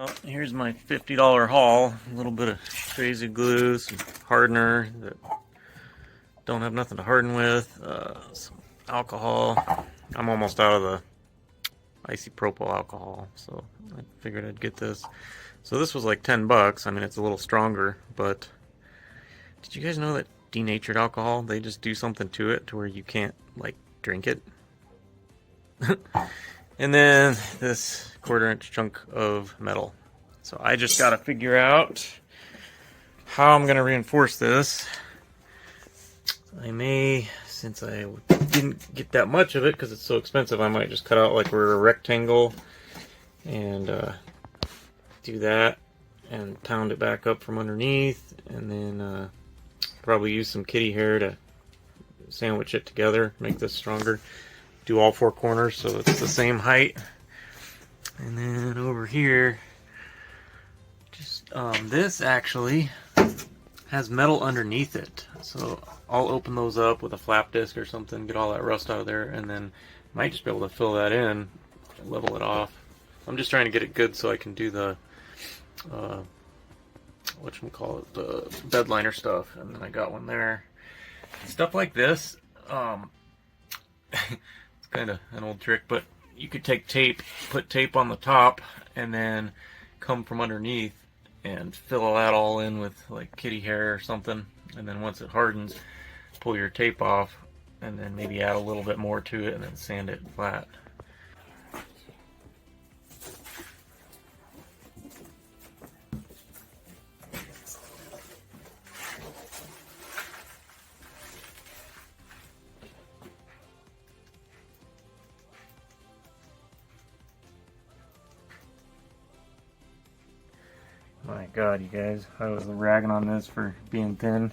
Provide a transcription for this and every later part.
Well, here's my $50 haul. A little bit of crazy glue, some hardener that don't have nothing to harden with, some alcohol. I'm almost out of the isopropyl alcohol, so I figured I'd get this. So this was like 10 bucks. I mean, it's a little stronger, but did you guys know that denatured alcohol, they just do something to it to where you can't, like, drink it? And then this 1/4-inch chunk of metal. So I just got to figure out how I'm going to reinforce this. I may, since I didn't get that much of it because it's so expensive, I might just cut out like we're a rectangle and do that and pound it back up from underneath, and then probably use some kitty hair to sandwich it together, make this stronger. Do all 4 corners so it's the same height. And then over here, just this actually has metal underneath it, so I'll open those up with a flap disc or something, get all that rust out of there, and then might just be able to fill that in, level it off. I'm just trying to get it good so I can do the whatchamacallit, the bed liner stuff, and then I got one there. Stuff like this, it's kind of an old trick, but you could take tape, put tape on the top, and then come from underneath and fill that all in with like kitty hair or something, and then once it hardens, pull your tape off, and then maybe add a little bit more to it, and then sand it flat. My God, you guys, I was ragging on this for being thin,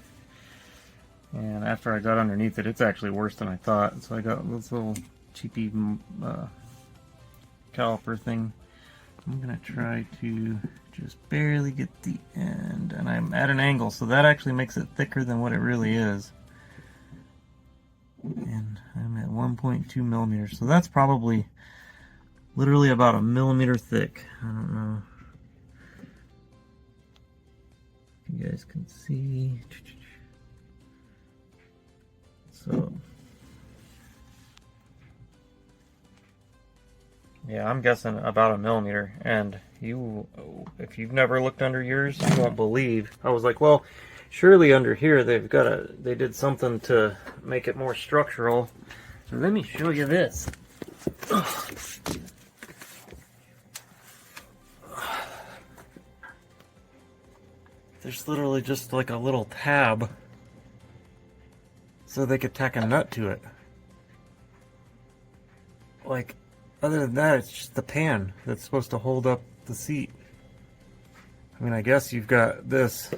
and after I got underneath it, it's actually worse than I thought. So I got this little cheapy caliper thing. I'm gonna try to just barely get the end, and I'm at an angle, so that actually makes it thicker than what it really is. And I'm at 1.2 millimeters, so that's probably literally about a millimeter thick. I don't know. You guys can see. So yeah, I'm guessing about a millimeter. And you, if you've never looked under yours, you won't believe. I was like, well, surely under here they did something to make it more structural. So let me show you this. There's literally just like a little tab so they could tack a nut to it. Like, other than that, it's just the pan that's supposed to hold up the seat. I mean, I guess you've got this,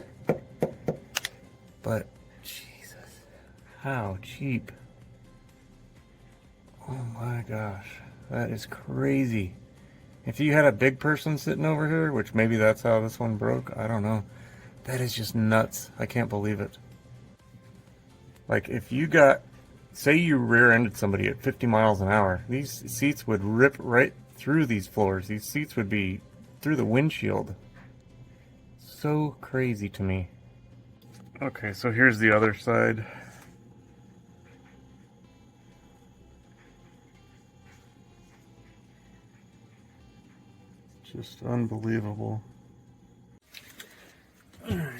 but Jesus, how cheap. Oh my gosh, that is crazy. If you had a big person sitting over here, which maybe that's how this one broke, I don't know. That is just nuts. I can't believe it. Like, if you got, say you rear-ended somebody at 50 miles an hour, these seats would rip right through these floors. These seats would be through the windshield. So crazy to me. Okay, so here's the other side. Just unbelievable. All right.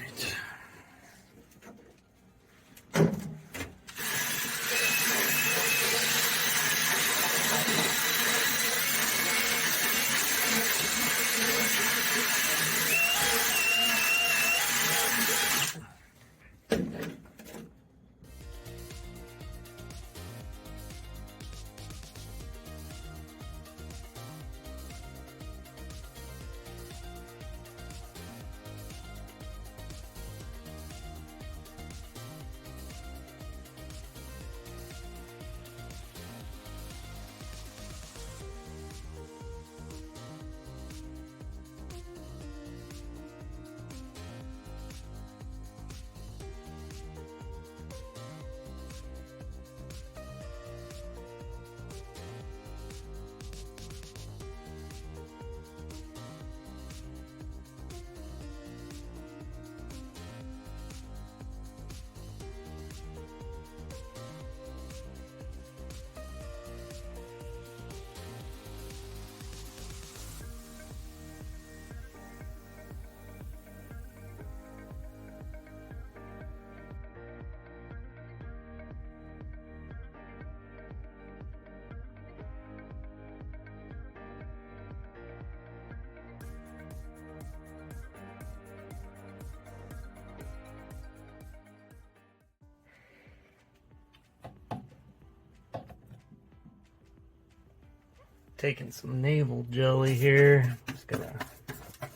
Taking some Naval jelly here. Just gonna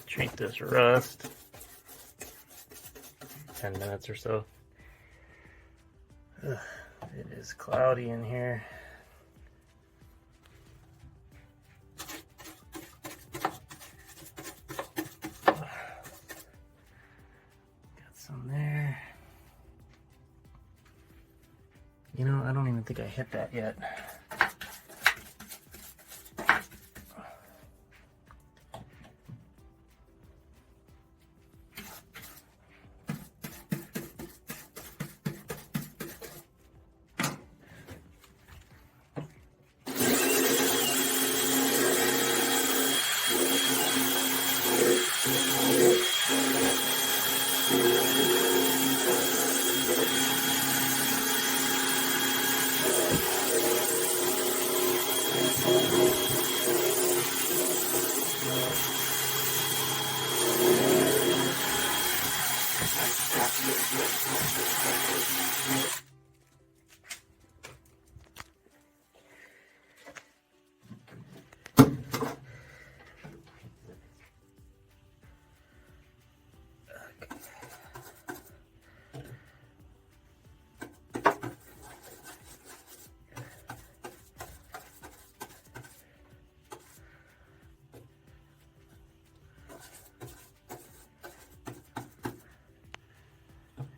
treat this rust. 10 minutes or so. Ugh, it is cloudy in here. Got some there. You know, I don't even think I hit that yet.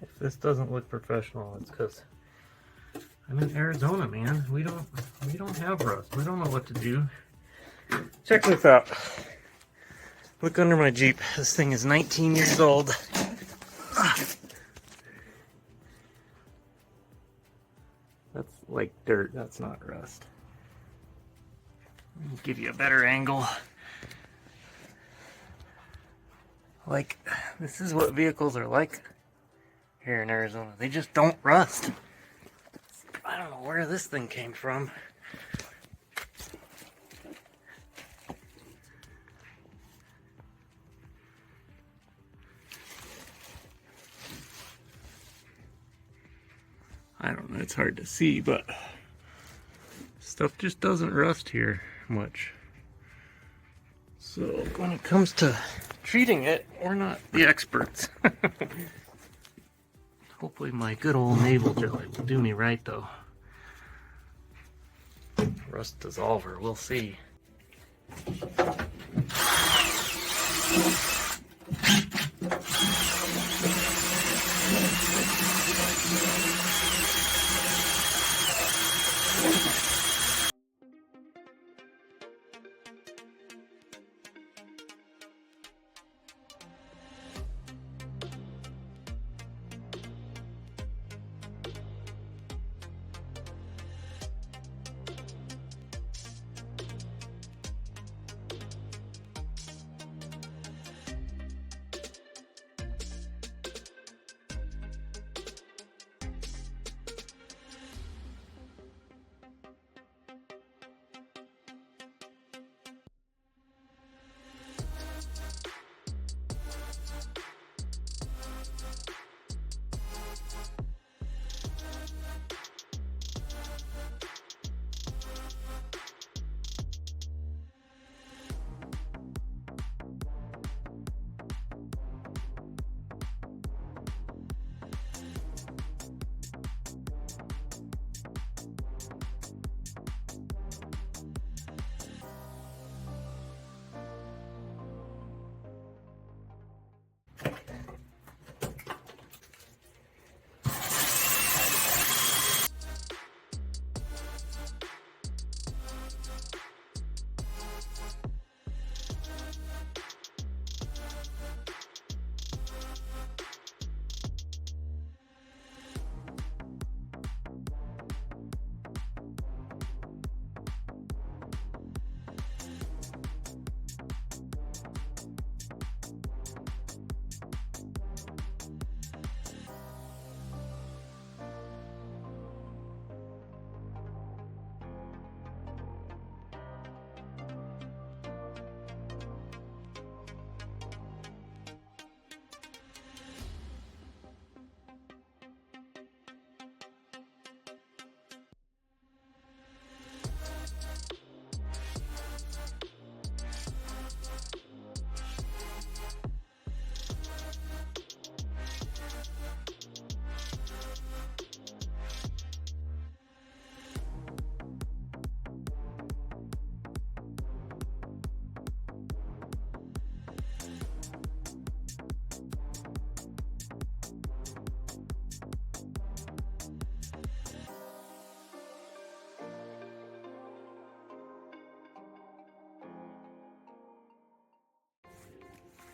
If this doesn't look professional, it's because I'm in Arizona, man. We don't have rust. We don't know what to do. Check this out. Look under my Jeep. This thing is 19 years old. That's like dirt. That's not rust. Let me give you a better angle. Like, this is what vehicles are like here in Arizona. They just don't rust. I don't know where this thing came from. I don't know, it's hard to see, but stuff just doesn't rust here much. So when it comes to treating it, we're not the experts. Hopefully my good old Naval jelly will do me right though. Rust dissolver, we'll see.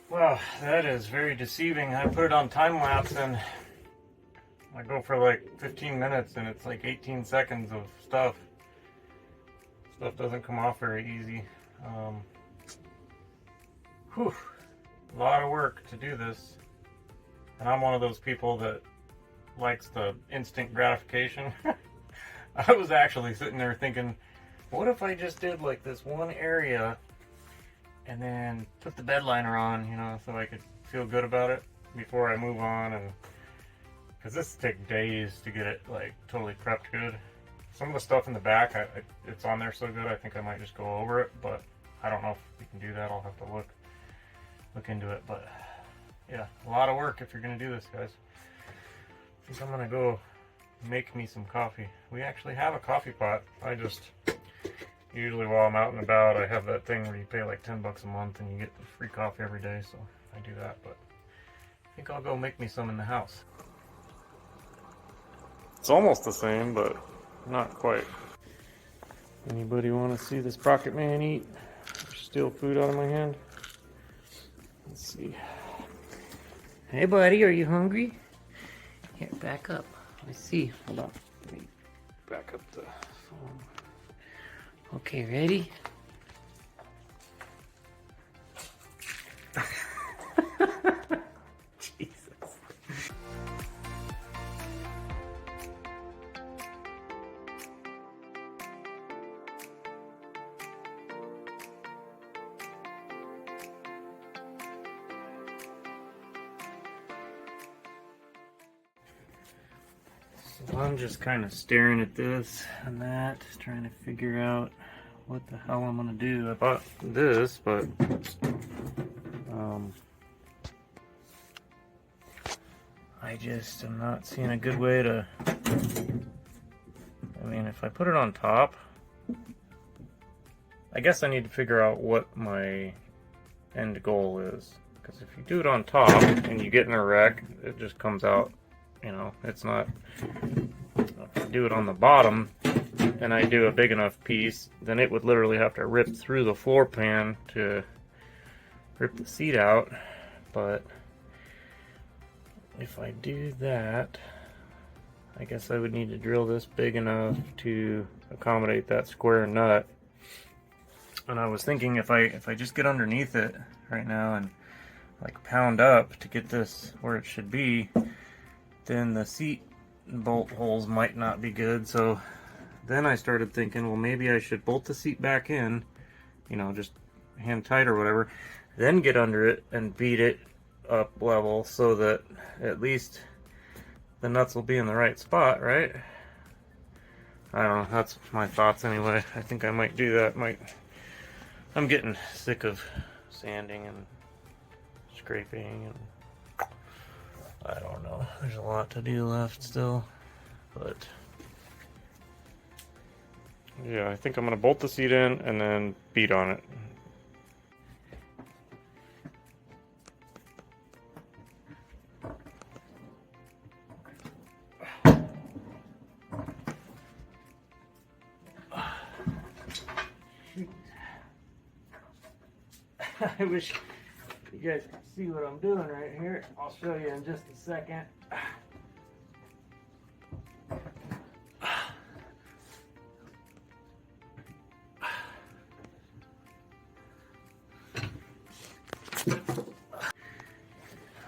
Wow, that is very deceiving. I put it on time lapse and I go for like 15 minutes and it's like 18 seconds of stuff. Stuff doesn't come off very easy. Whew, a lot of work to do this. And I'm one of those people that likes the instant gratification. I was actually sitting there thinking, what if I just did like this one area and then put the bed liner on, you know, so I could feel good about it before I move on. And because this take days to get it like totally prepped good. Some of the stuff in the back, it's on there so good, I think I might just go over it, but I don't know if we can do that. I'll have to look into it. But yeah, a lot of work if you're gonna do this, guys. I think I'm gonna go make me some coffee. We actually have a coffee pot. I just usually while I'm out and about, I have that thing where you pay like 10 bucks a month and you get the free coffee every day, so I do that. But I think I'll go make me some in the house. It's almost the same, but not quite. Anybody want to see this Rocket Man eat or steal food out of my hand? Let's see. Hey buddy, are you hungry? Here, back up. Let's see. Hold on. Let me back up the phone. Okay, ready? Jesus. So I'm just kind of staring at this and that, trying to figure out what the hell I'm gonna do. I bought this, but I just am not seeing a good way to. I mean, if I put it on top, I guess I need to figure out what my end goal is. Because if you do it on top and you get in a wreck, it just comes out. You know, it's not. If I do it on the bottom and I do a big enough piece, then it would literally have to rip through the floor pan to rip the seat out. But if I do that, I guess I would need to drill this big enough to accommodate that square nut. And I was thinking if I just get underneath it right now and like pound up to get this where it should be, then the seat bolt holes might not be good. So then I started thinking, well, maybe I should bolt the seat back in, you know, just hand tight or whatever, then get under it and beat it up level so that at least the nuts will be in the right spot, right? I don't know, that's my thoughts anyway. I think I might do that. I'm getting sick of sanding and scraping and I don't know. There's a lot to do left still, but yeah, I think I'm gonna bolt the seat in and then beat on it. I wish you guys can see what I'm doing right here. I'll show you in just a second.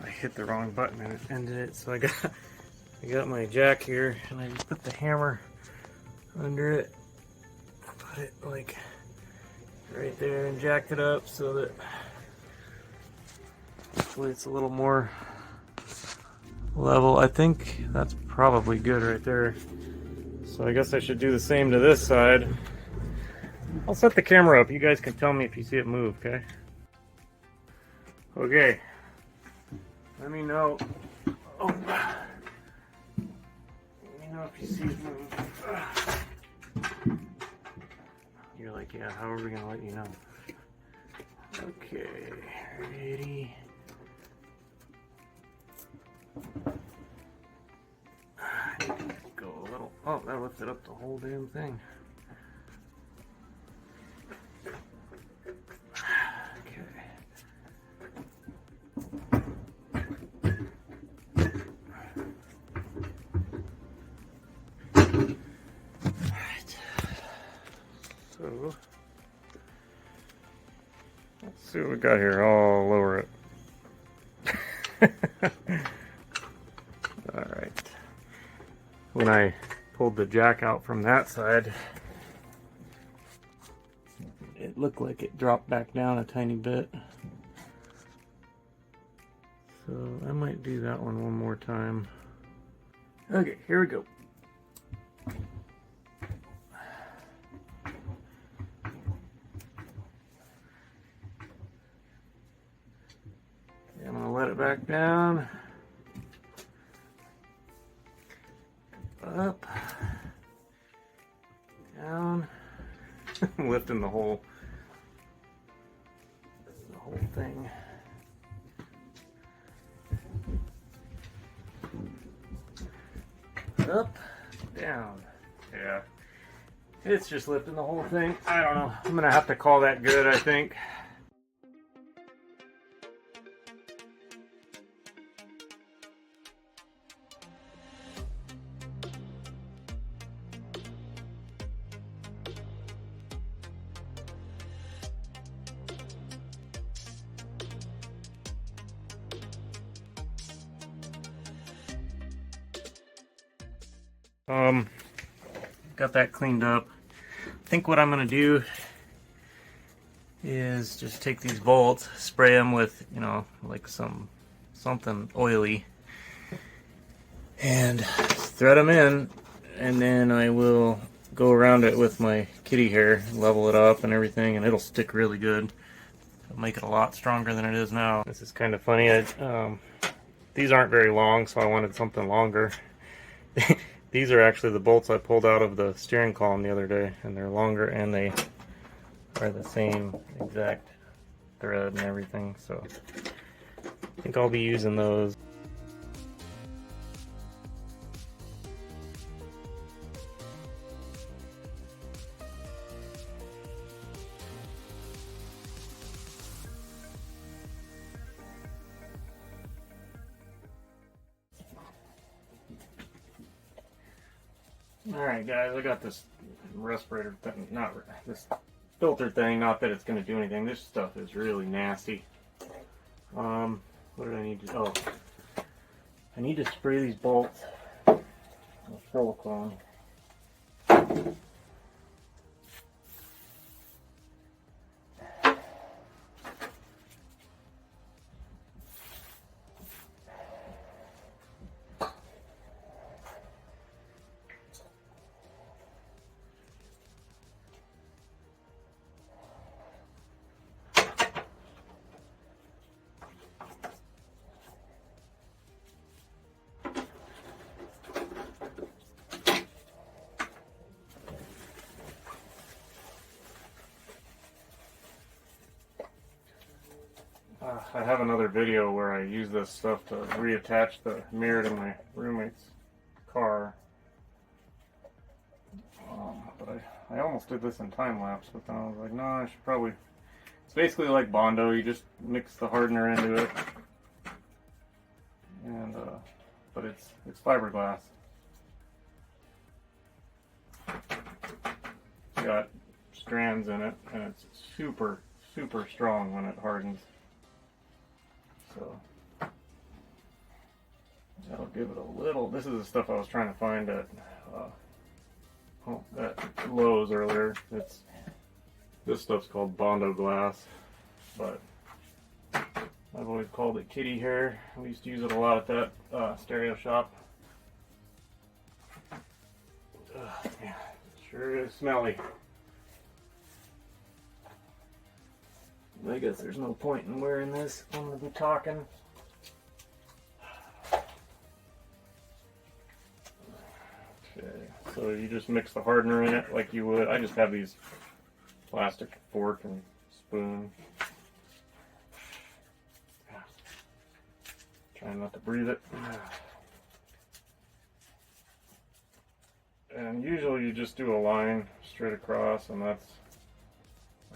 I hit the wrong button and it ended it, so I got my jack here and I just put the hammer under it, put it like right there and jacked it up so that hopefully it's a little more level. I think that's probably good right there. So I guess I should do the same to this side. I'll set the camera up. You guys can tell me if you see it move, okay? Okay. Let me know. Oh. Let me know if you see it move. You're like, yeah, how are we gonna let you know? Okay, ready. Go a little. Oh, that lifted up the whole damn thing. Okay. see what we got here. I'll lower it. Alright. When I pulled the jack out from that side, it looked like it dropped back down a tiny bit. So I might do that one more time. Okay, here we go. I'm gonna let it back down. Up. Down. I'm lifting the whole thing. Up, down. Yeah. It's just lifting the whole thing. I don't know. I'm gonna have to call that good, I think. Got that cleaned up. I think what I'm gonna do is just take these bolts, spray them with, you know, like something oily, and thread them in, and then I will go around it with my kitty hair, level it up and everything, and it'll stick really good. It'll make it a lot stronger than it is now. This is kind of funny. These aren't very long, so I wanted something longer. These are actually the bolts I pulled out of the steering column the other day, and they're longer, and they are the same exact thread and everything, so I think I'll be using those. Alright guys, I got this respirator thing, this filter thing, not that it's going to do anything. This stuff is really nasty. What did I need to, oh, I need to spray these bolts with silicone. I have another video where I use this stuff to reattach the mirror to my roommate's car. But I almost did this in time lapse, but then I was like, no, I should probably. It's basically like Bondo. You just mix the hardener into it, and but it's fiberglass. It's got strands in it, and it's super strong when it hardens. So that'll give it a little. This is the stuff I was trying to find at Lowe's earlier. This stuff's called Bondo glass, but I've always called it kitty hair. We used to use it a lot at that stereo shop. Yeah, it sure is smelly. I guess there's no point in wearing this. I'm going to be talking. Okay, so you just mix the hardener in it like you would. I just have these plastic fork and spoon. Trying not to breathe it. And usually you just do a line straight across, and that's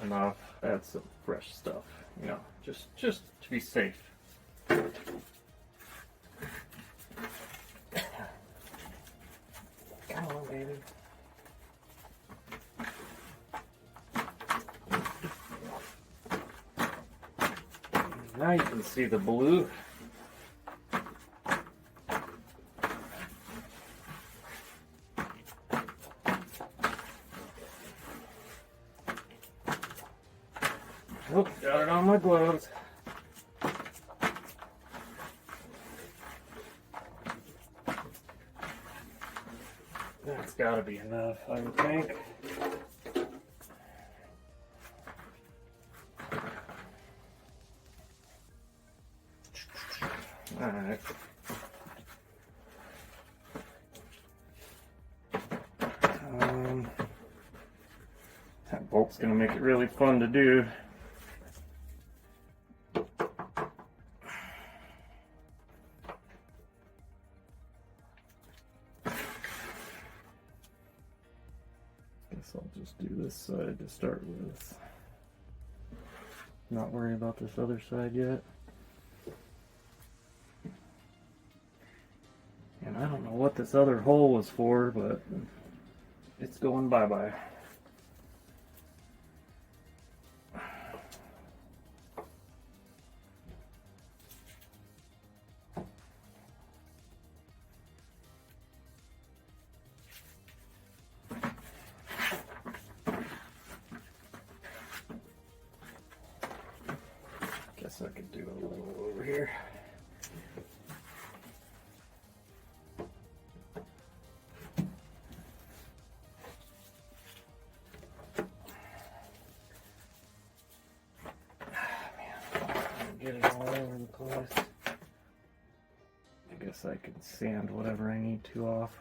enough. Add some fresh stuff, you know, just to be safe. Come on, baby. can see the blue. Oh, got it on my gloves. That's got to be enough, I would think. Alright. That bolt's going to make it really fun to do. Guess I'll just do this side to start with. Not worry about this other side yet. And I don't know what this other hole was for, but it's going bye-bye. Guess I could do a little over here. Get it all over the place. I guess I can sand whatever I need to off.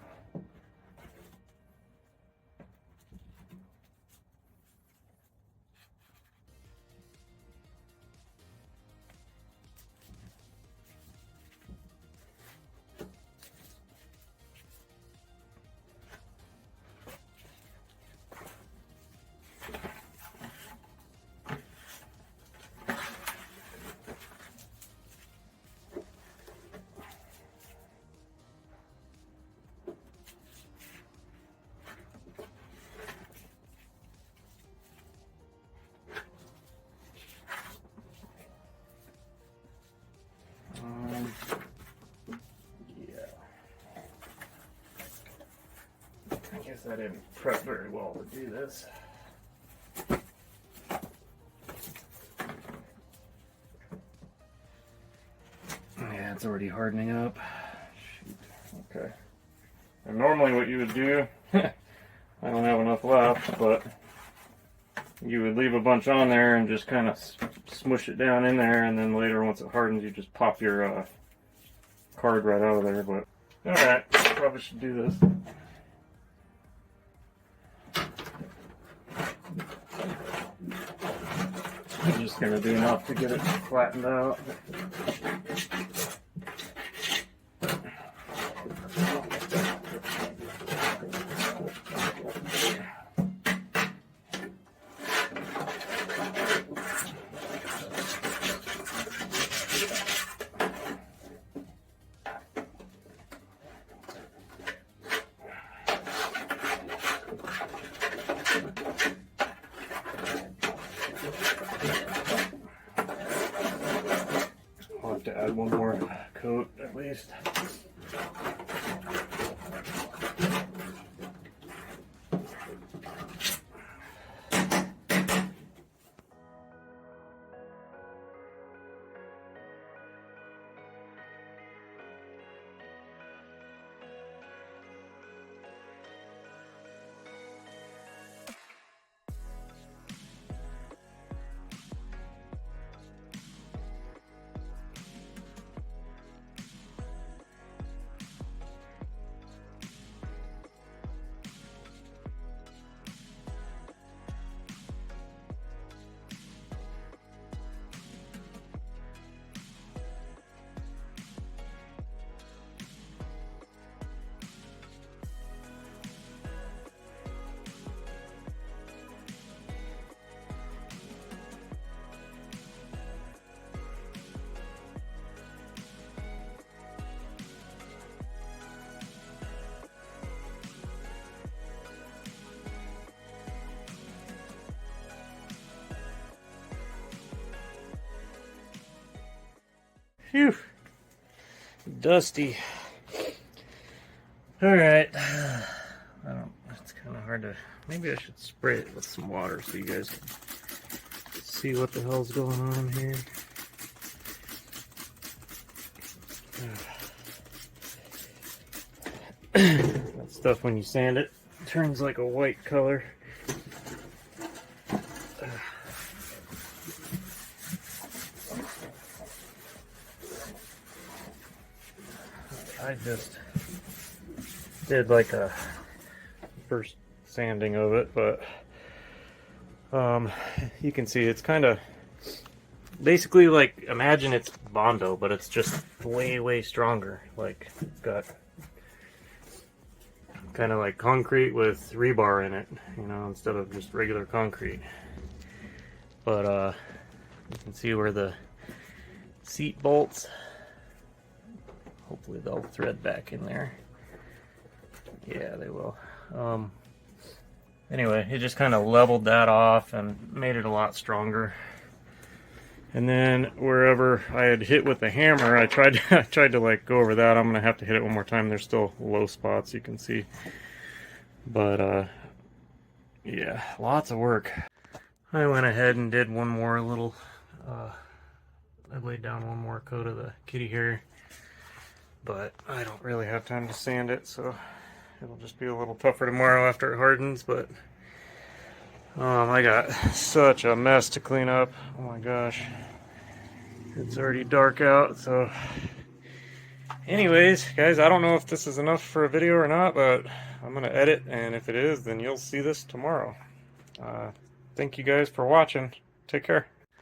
I guess I didn't prep very well to do this. Yeah, it's already hardening up. Shoot. Okay. And normally what you would do, I don't have enough left, but you would leave a bunch on there and just kind of smush it down in there, and then later once it hardens you just pop your card right out of there. But alright, probably should do this. I'm just going to do enough to get it flattened out. I'll have to add one more coat at least. Phew. Dusty. Alright. It's kind of hard to... Maybe I should spray it with some water so you guys can see what the hell's going on here. That stuff, when you sand it, turns like a white color. I just did like a first sanding of it, but you can see it's kind of basically like, imagine it's Bondo, but it's just way stronger. Like, it's got kind of like concrete with rebar in it, you know, instead of just regular concrete. But you can see where the seat bolts, hopefully they'll thread back in there. Yeah, they will. Anyway, it just kind of leveled that off and made it a lot stronger. And then wherever I had hit with the hammer, I tried to like go over that. I'm gonna have to hit it one more time. There's still low spots, you can see. But yeah, lots of work. I went ahead and did one more little. I laid down one more coat of the kitty hair, but I don't really have time to sand it, so it'll just be a little tougher tomorrow after it hardens. But I got such a mess to clean up. Oh my gosh. It's already dark out, so anyways, guys, I don't know if this is enough for a video or not, but I'm gonna edit, and if it is, then you'll see this tomorrow. Thank you guys for watching. Take care.